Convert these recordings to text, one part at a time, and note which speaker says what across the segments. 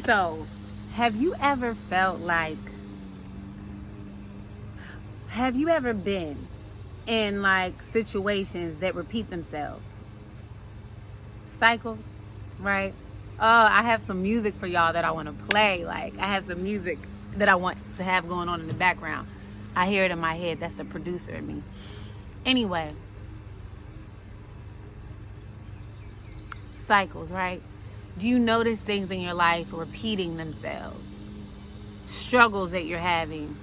Speaker 1: So, have you ever felt like, have you ever been in like situations that repeat themselves? Cycles, right? Oh, I have some music for y'all that I want to play. Like, I have some music that I want to have going on in the background. I hear it in my head. That's the producer in me. Anyway, cycles, right? Do you notice things in your life repeating themselves? Struggles that you're having,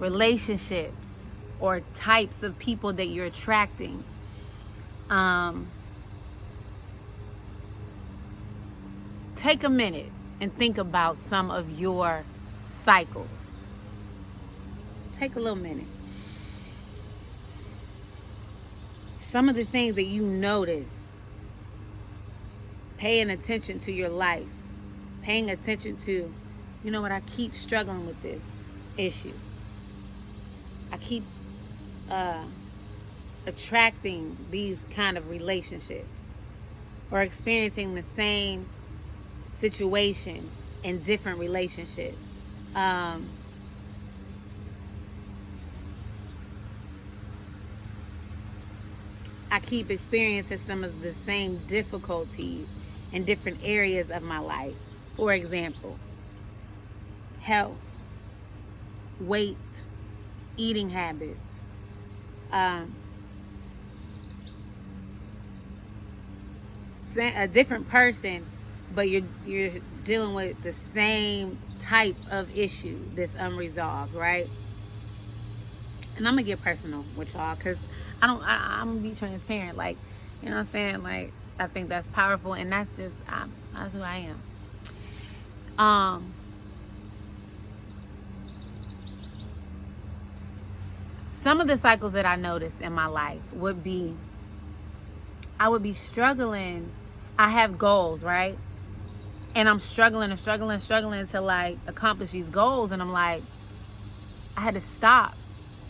Speaker 1: relationships, or types of people that you're attracting. Take a minute and think about some of your cycles. Take a little minute. Some of the things that you notice, paying attention to your life, paying attention to, you know what, I keep struggling with this issue. I keep attracting these kind of relationships or experiencing the same situation in different relationships. I keep experiencing some of the same difficulties in different areas of my life. For example, health, weight, eating habits, a different person, but you're dealing with the same type of issue that's unresolved, right? And I'm gonna get personal with y'all, because I'm gonna be transparent. Like, you know what I'm saying? Like, I think that's powerful, and that's just that's who I am. Some of the cycles that I noticed in my life would be, I would be struggling. I have goals, right? And I'm struggling to like accomplish these goals. And I'm like, I had to stop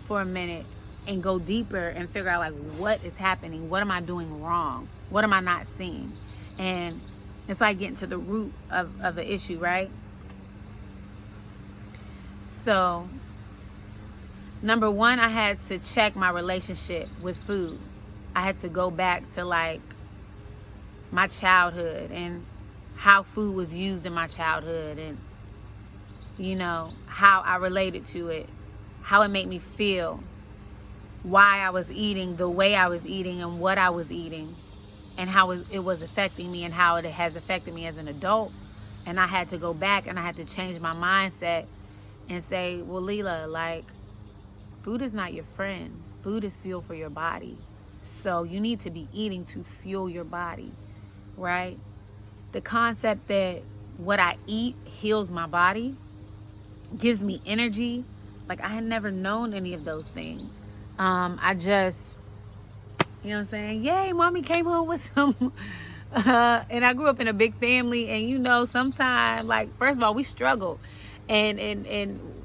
Speaker 1: for a minute and go deeper and figure out like, what is happening? What am I doing wrong? What am I not seeing? And it's like getting to the root of the issue, right? So, number one, I had to check my relationship with food. I had to go back to like my childhood and how food was used in my childhood, and you know, how I related to it, how it made me feel, why I was eating the way I was eating and what I was eating, and how it was affecting me and how it has affected me as an adult. And I had to go back and I had to change my mindset and say, well, Leela, like, food is not your friend. Food is fuel for your body. So you need to be eating to fuel your body, right? The concept that what I eat heals my body, gives me energy. Like, I had never known any of those things. I just, you know what I'm saying? Yay, mommy came home with some, and I grew up in a big family, and you know, sometimes, like, first of all, we struggled. And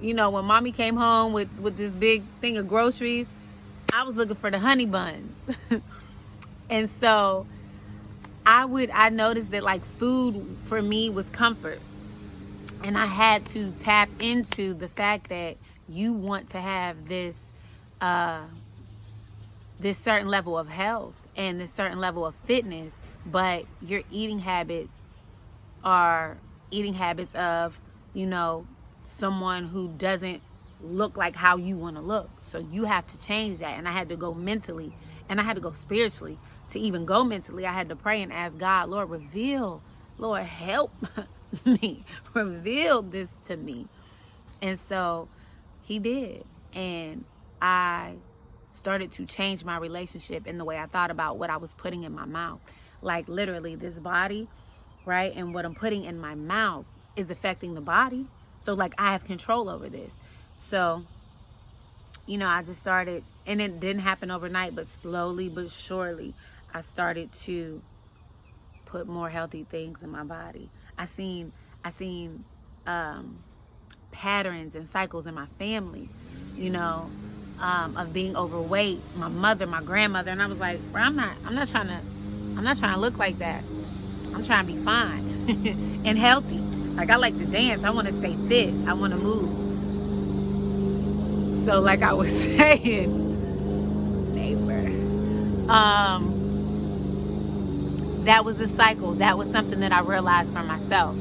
Speaker 1: you know, when mommy came home with this big thing of groceries, I was looking for the honey buns. And so I noticed that like food for me was comfort. And I had to tap into the fact that you want to have this certain level of health and this certain level of fitness, but your eating habits are eating habits of, you know, someone who doesn't look like how you want to look. So you have to change that. And I had to go mentally and I had to go spiritually. To even go mentally, I had to pray and ask God, Lord, reveal, Lord, help me, reveal this to me. And so he did. And I started to change my relationship in the way I thought about what I was putting in my mouth. Like, literally, this body, right? And what I'm putting in my mouth is affecting the body. So like, I have control over this. So, you know, I just started, and it didn't happen overnight, but slowly but surely, I started to put more healthy things in my body. I seen patterns and cycles in my family, you know, of being overweight. My mother, my grandmother, and I was like, bro, I'm not trying to look like that. I'm trying to be fine. and healthy. Like, I like to dance. I want to stay fit. I want to move. So like I was saying, neighbor, that was a cycle. That was something that I realized for myself.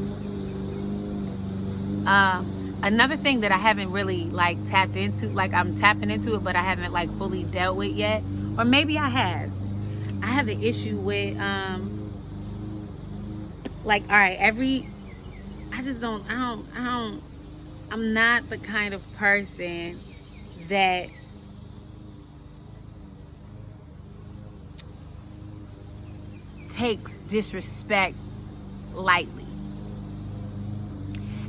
Speaker 1: Another thing that I haven't really like tapped into, like I'm tapping into it, but I haven't like fully dealt with yet, or maybe I have. I have an issue with like, all right, I'm not the kind of person that takes disrespect lightly.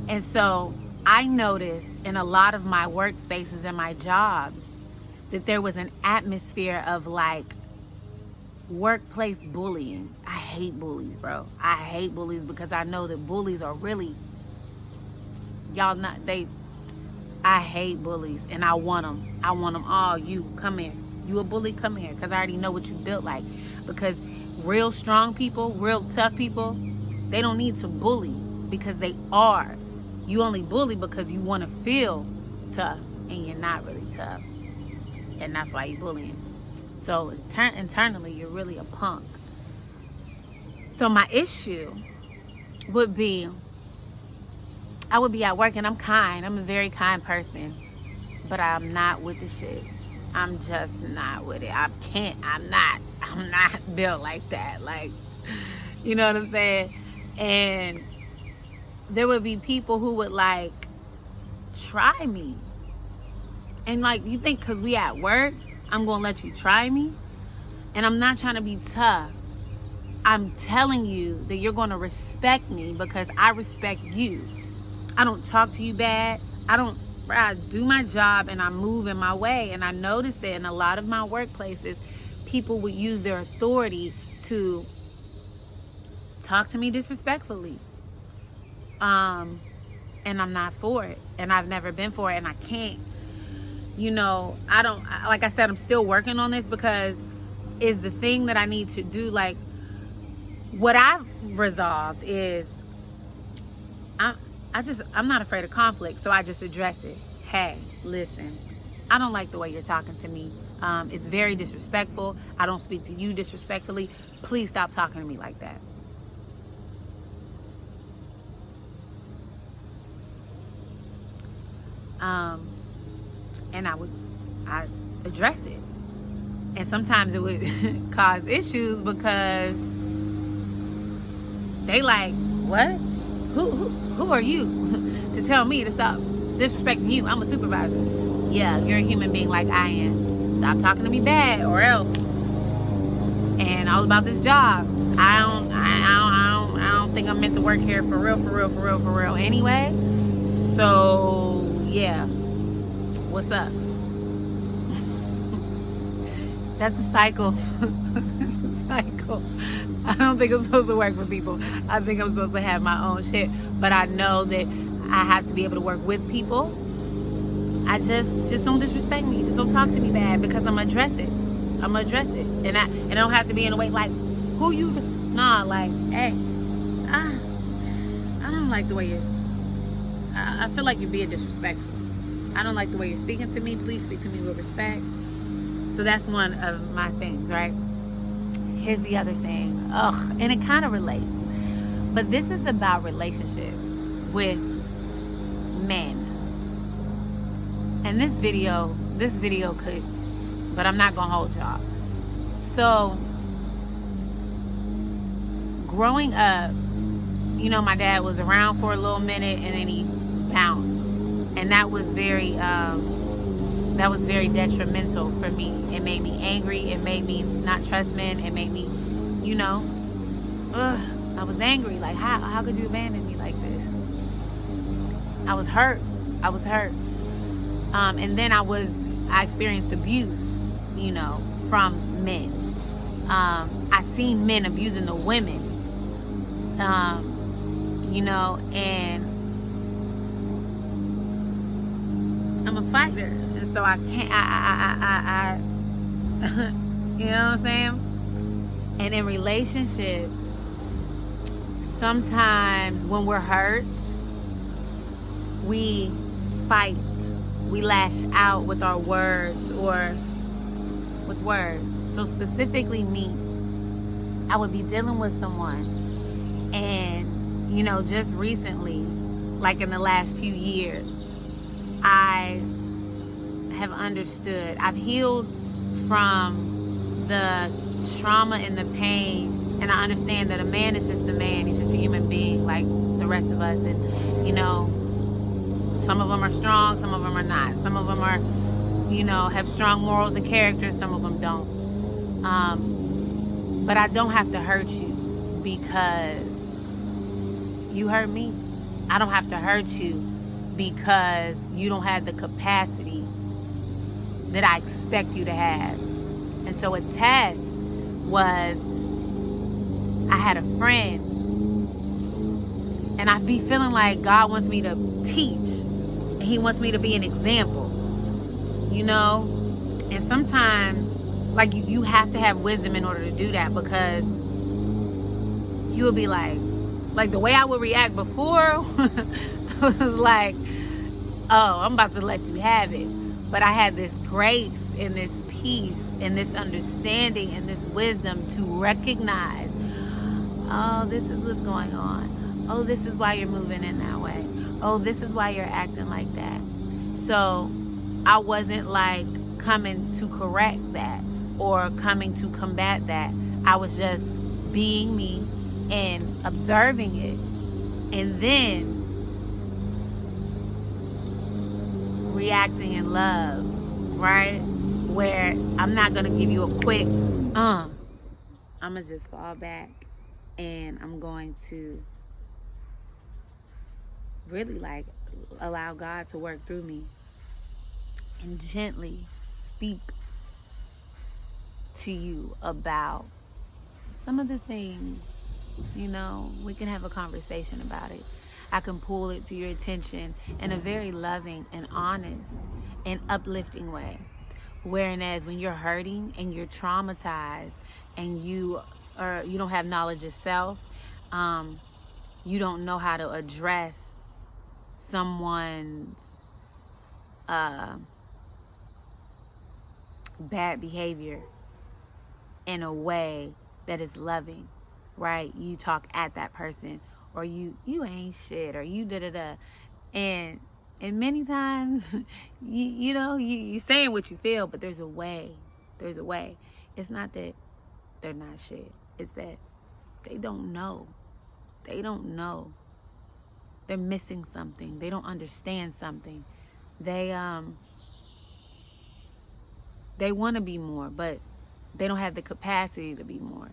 Speaker 1: And so I noticed in a lot of my workspaces and my jobs that there was an atmosphere of like workplace bullying. I hate bullies, bro. I hate bullies because I know that bullies are really, I hate bullies and I want them. I want them all. You, come here. You a bully? Come here. Because I already know what you built like. Because real strong people, real tough people, they don't need to bully because they are. You only bully because you want to feel tough and you're not really tough. And that's why you're bullying. So internally, you're really a punk. So my issue would be, I would be at work and I'm kind. I'm a very kind person. But I'm not with the shits. I'm just not with it. I'm not built like that. Like, you know what I'm saying? And there would be people who would like try me. And like, you think because we at work, I'm going to let you try me? And I'm not trying to be tough. I'm telling you that you're going to respect me because I respect you. I don't talk to you bad. I do my job and I move in my way. And I notice it in a lot of my workplaces, people would use their authority to talk to me disrespectfully. And I'm not for it. And I've never been for it. And I can't, like I said, I'm still working on this because it's the thing that I need to do. Like, what I've resolved is I'm not afraid of conflict, so I just address it. Hey, listen, I don't like the way you're talking to me. It's very disrespectful. I don't speak to you disrespectfully. Please stop talking to me like that. And I address it. And sometimes it would cause issues because they like, what? Who are you to tell me to stop disrespecting you? I'm a supervisor. Yeah, you're a human being like I am. Stop talking to me bad or else. And all about this job. I don't think I'm meant to work here for real anyway. So yeah. What's up? That's a cycle. Cycle. I don't think I'm supposed to work for people. I think I'm supposed to have my own shit. But I know that I have to be able to work with people. I just don't disrespect me. Just don't talk to me bad because I'm gonna address it. And I don't have to be in a way like, who you? Nah, like, hey, I don't like the way you. I feel like you're being disrespectful. I don't like the way you're speaking to me. Please speak to me with respect. So that's one of my things, right? Here's the other thing. And it kind of relates. But this is about relationships with men. And this video could, but I'm not going to hold y'all. So, growing up, my dad was around for a little minute and then he bounced. And that was very detrimental for me. It made me angry. It made me not trust men. It made me, I was angry. Like, how could you abandon me like this? I was hurt. And then I experienced abuse, from men. I seen men abusing the women, and I'm a fighter, and so I can't. I you know what I'm saying? And in relationships, sometimes when we're hurt, we fight. We lash out with our words or with words. So specifically me, I would be dealing with someone, and just recently, like in the last few years, I have understood. I've healed from the trauma and the pain, and I understand that a man is just a man. He's just a human being like the rest of us. And some of them are strong, some of them are not. Some of them are have strong morals and character, some of them don't. But I don't have to hurt you because you hurt me. I don't have to hurt you because you don't have the capacity that I expect you to have. And so a test was, I had a friend, and I be feeling like God wants me to teach, and He wants me to be an example, and sometimes like you have to have wisdom in order to do that, because you would be like the way I would react before was like, oh, I'm about to let you have it. But I had this grace and this peace and this understanding and this wisdom to recognize, oh, this is what's going on. Oh, this is why you're moving in that way. Oh, this is why you're acting like that. So I wasn't like coming to correct that or coming to combat that. I was just being me and observing it, and then reacting in love, right? Where I'm not gonna give you a quick I'm gonna just fall back, and I'm going to really like allow God to work through me and gently speak to you about some of the things. We can have a conversation about it. I can pull it to your attention in a very loving and honest and uplifting way. Whereas when you're hurting and you're traumatized and you don't have knowledge of self, you don't know how to address someone's bad behavior in a way that is loving, right? You talk at that person, or you ain't shit, or you da-da-da. And many times, you saying what you feel, but there's a way. There's a way. It's not that they're not shit. It's that they don't know. They don't know. They're missing something. They don't understand something. They want to be more, but they don't have the capacity to be more.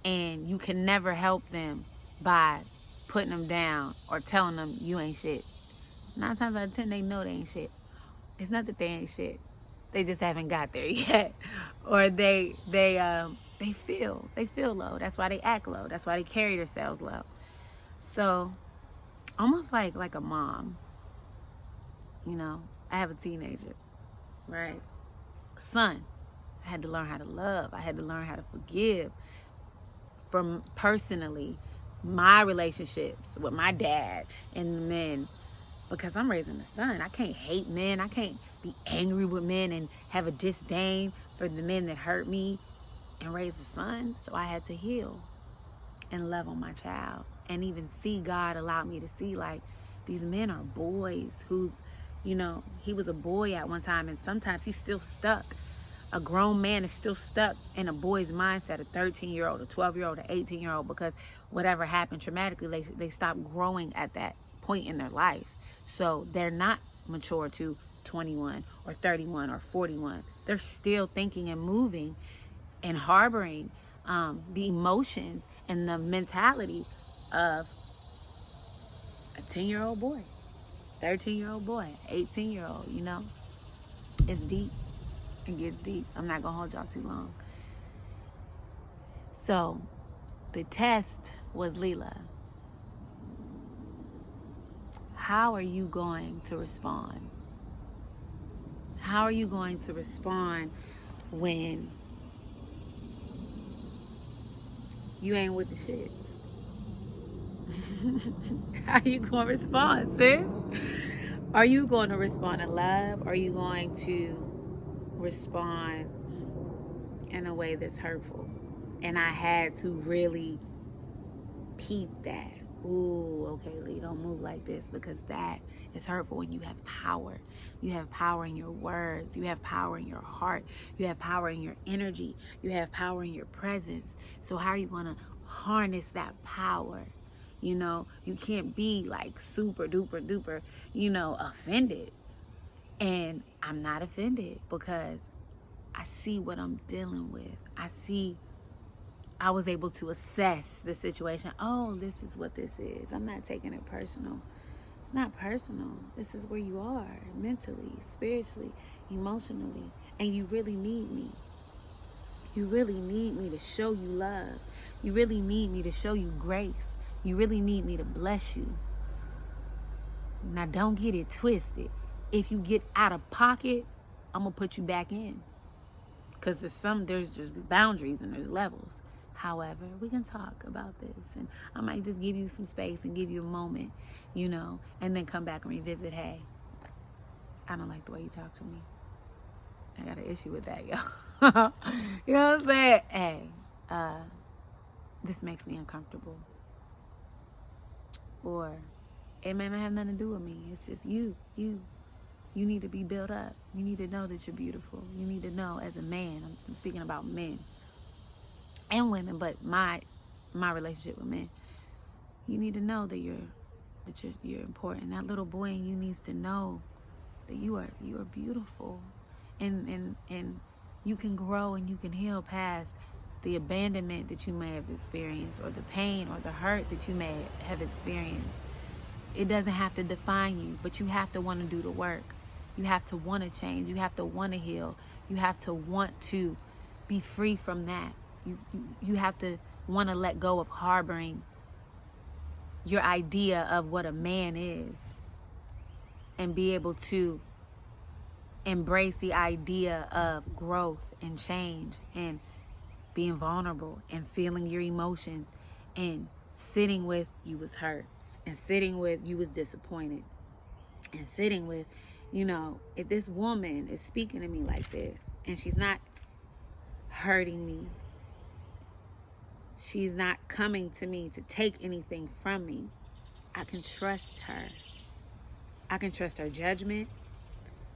Speaker 1: And you can never help them by putting them down or telling them you ain't shit. 9 times out of 10, they know they ain't shit. It's not that they ain't shit. They just haven't got there yet. Or they feel low. That's why they act low. That's why they carry themselves low. So almost like a mom. I have a teenager, right? Son. I had to learn how to love. I had to learn how to forgive. From personally, my relationships with my dad and the men, because I'm raising a son. I can't hate men. I can't be angry with men and have a disdain for the men that hurt me and raise a son. So I had to heal and love on my child, and even see God allowed me to see like these men are boys who's, he was a boy at one time, and sometimes he's still stuck. A grown man is still stuck in a boy's mindset, a 13-year-old, a 12-year-old, an 18-year-old, because whatever happened traumatically, they stop growing at that point in their life. So they're not mature to 21 or 31 or 41. They're still thinking and moving and harboring the emotions and the mentality of a 10-year-old boy, 13-year-old boy, 18-year-old, It's deep. It gets deep. I'm not going to hold y'all too long. So, the test was, Leela, how are you going to respond? How are you going to respond when you ain't with the shits? How you going to respond, sis? Are you going to respond in love? Or are you going to respond in a way that's hurtful? And I had to really peep that. Ooh, okay, Lee, don't move like this, because that is hurtful. When you have power, you have power in your words, you have power in your heart, you have power in your energy, you have power in your presence. So how are you going to harness that power? You know, you can't be like super duper duper, offended. And I'm not offended, because I see what I'm dealing with. I was able to assess the situation. Oh, this is what this is. I'm not taking it personal. It's not personal. This is where you are mentally, spiritually, emotionally. And you really need me. You really need me to show you love. You really need me to show you grace. You really need me to bless you. Now, don't get it twisted. If you get out of pocket, I'm going to put you back in. Because there's just boundaries and there's levels. However, we can talk about this, and I might just give you some space and give you a moment, and then come back and revisit. Hey, I don't like the way you talk to me. I got an issue with that, yo. You know what I'm saying? Hey, this makes me uncomfortable. Or it may not have nothing to do with me. It's just you need to be built up. You need to know that you're beautiful. You need to know, as a man, I'm speaking about men and women, but my relationship with men, you need to know that you're important. That little boy in you needs to know that you are beautiful, and you can grow and you can heal past the abandonment that you may have experienced, or the pain or the hurt that you may have experienced. It doesn't have to define you, but you have to want to do the work. You have to want to change. You have to want to heal. You have to want to be free from that. You have to want to let go of harboring your idea of what a man is, and be able to embrace the idea of growth and change, and being vulnerable and feeling your emotions, and sitting with you was hurt, and sitting with you was disappointed, and sitting with, if this woman is speaking to me like this and she's not hurting me, she's not coming to me to take anything from me, I can trust her. I can trust her judgment.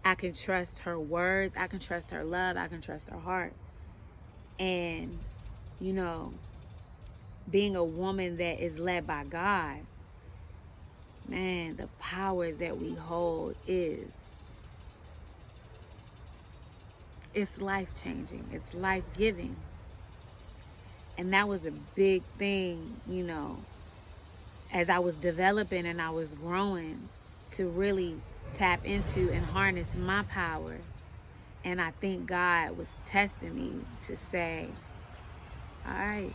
Speaker 1: I can trust her words. I can trust her love. I can trust her heart. And, being a woman that is led by God, man, the power that we hold it's life-changing. It's life-giving. And that was a big thing, as I was developing and I was growing, to really tap into and harness my power. And I think God was testing me to say, all right,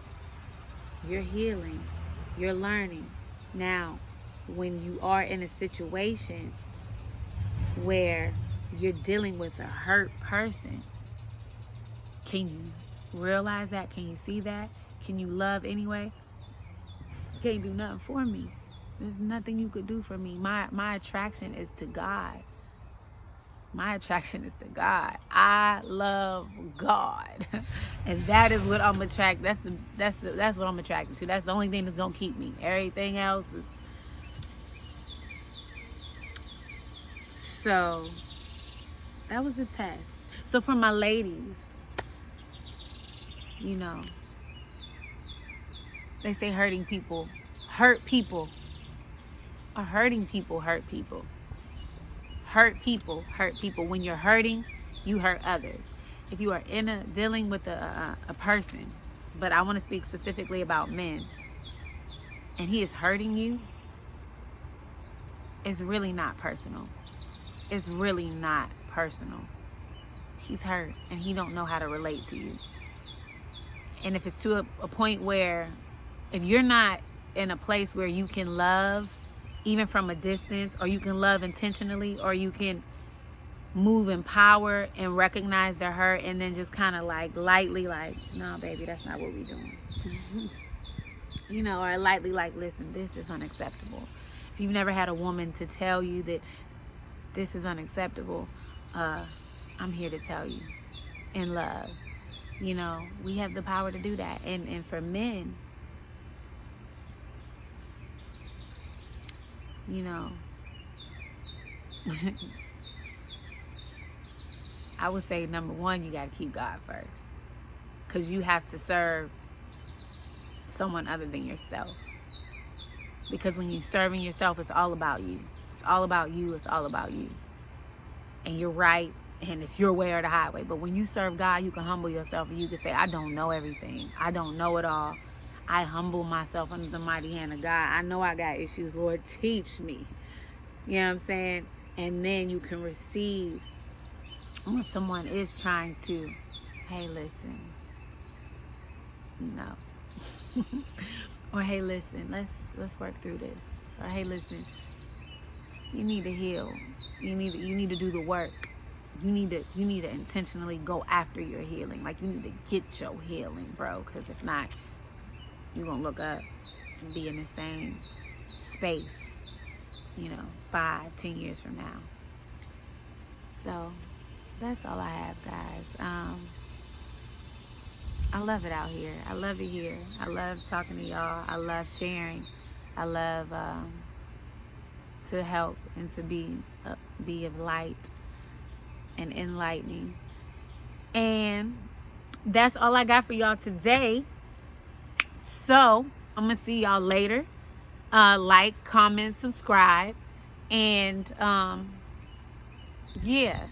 Speaker 1: you're healing, you're learning. Now, when you are in a situation where you're dealing with a hurt person, can you realize that? Can you see that? Can you love anyway? You can't do nothing for me. There's nothing you could do for me. My attraction is to God. My attraction is to God. I love God, and that is what I'm attracted. That's what I'm attracted to. That's the only thing that's gonna keep me. Everything else is. So that was a test. So for my ladies, they say hurting people hurt people, or hurting people hurt people. Hurt people hurt people. When you're hurting, you hurt others. If you are dealing with a person, but I want to speak specifically about men, and he is hurting you, it's really not personal. It's really not personal. He's hurt and he don't know how to relate to you. And if it's to a point where, if you're not in a place where you can love even from a distance, or you can love intentionally, or you can move in power and recognize the hurt, and then just kind of like lightly, like, no, baby, that's not what we're doing. you know, or lightly like, listen, this is unacceptable. If you've never had a woman to tell you that this is unacceptable, I'm here to tell you in love. You know, we have the power to do that. And for men, you know, I would say number one, you got to keep God first, because you have to serve someone other than yourself. Because when you're serving yourself, it's all about you. It's all about you. It's all about you. And you're right, and it's your way or the highway. But when you serve God, you can humble yourself, and you can say, I don't know everything. I don't know it all. I humble myself under the mighty hand of God. I know I got issues. Lord, teach me. You know what I'm saying? And then you can receive when someone is trying to, hey, listen, no. Or, hey, listen, let's work through this. Or, hey, listen, you need to heal. You need to do the work. You need to intentionally go after your healing. Like, you need to get your healing, bro. Because if not, you're going to look up and be in the same space, 5-10 years from now. So that's all I have, guys. I love it out here. I love it here. I love talking to y'all. I love sharing. I love to help and to be of light and enlightening. And that's all I got for y'all today. So I'm gonna see y'all later. Like, comment, subscribe, and yeah.